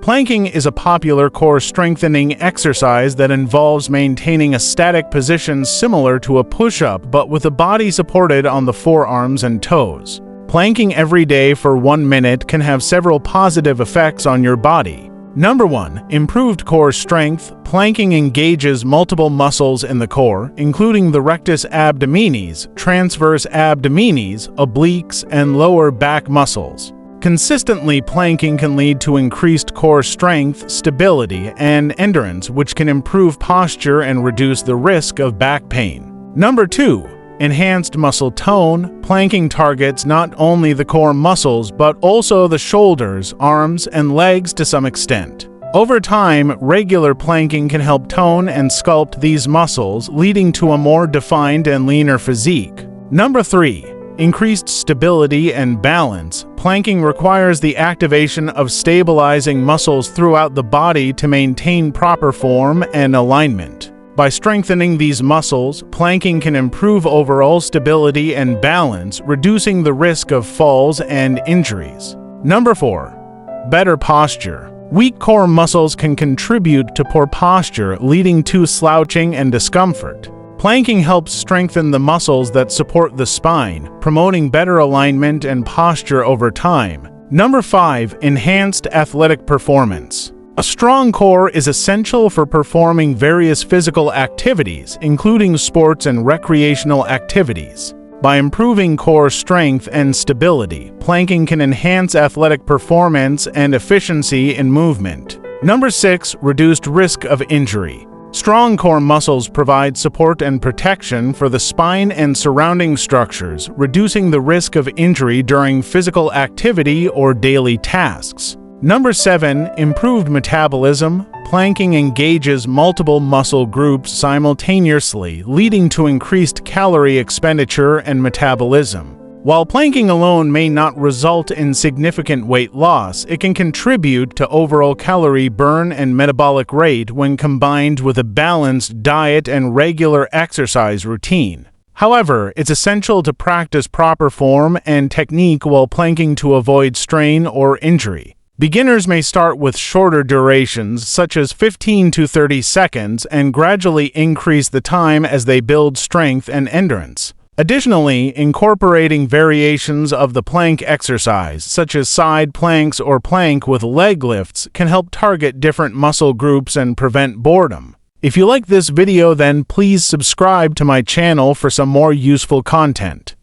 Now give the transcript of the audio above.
Planking is a popular core strengthening exercise that involves maintaining a static position similar to a push-up but with the body supported on the forearms and toes. Planking every day for 1 minute can have several positive effects on your body. Number 1. Improved core strength. Planking engages multiple muscles in the core, including the rectus abdominis, transverse abdominis, obliques, and lower back muscles. Consistently planking can lead to increased core strength, stability, and endurance, which can improve posture and reduce the risk of back pain. Number 2. Enhanced muscle tone. Planking targets not only the core muscles but also the shoulders, arms, and legs to some extent. Over time, regular planking can help tone and sculpt these muscles, leading to a more defined and leaner physique. Number 3. Increased stability and balance. Planking requires the activation of stabilizing muscles throughout the body to maintain proper form and alignment. By strengthening these muscles, planking can improve overall stability and balance, reducing the risk of falls and injuries. Number 4. Better posture. Weak core muscles can contribute to poor posture, leading to slouching and discomfort. Planking helps strengthen the muscles that support the spine, promoting better alignment and posture over time. Number 5. Enhanced athletic performance. A strong core is essential for performing various physical activities, including sports and recreational activities. By improving core strength and stability, planking can enhance athletic performance and efficiency in movement. Number 6. Reduced risk of injury. Strong core muscles provide support and protection for the spine and surrounding structures, reducing the risk of injury during physical activity or daily tasks. Number 7. Improved metabolism. Planking engages multiple muscle groups simultaneously, leading to increased calorie expenditure and metabolism. While planking alone may not result in significant weight loss, it can contribute to overall calorie burn and metabolic rate when combined with a balanced diet and regular exercise routine. However, it's essential to practice proper form and technique while planking to avoid strain or injury. Beginners may start with shorter durations, such as 15 to 30 seconds, and gradually increase the time as they build strength and endurance. Additionally, incorporating variations of the plank exercise, such as side planks or plank with leg lifts, can help target different muscle groups and prevent boredom. If you like this video, then please subscribe to my channel for some more useful content.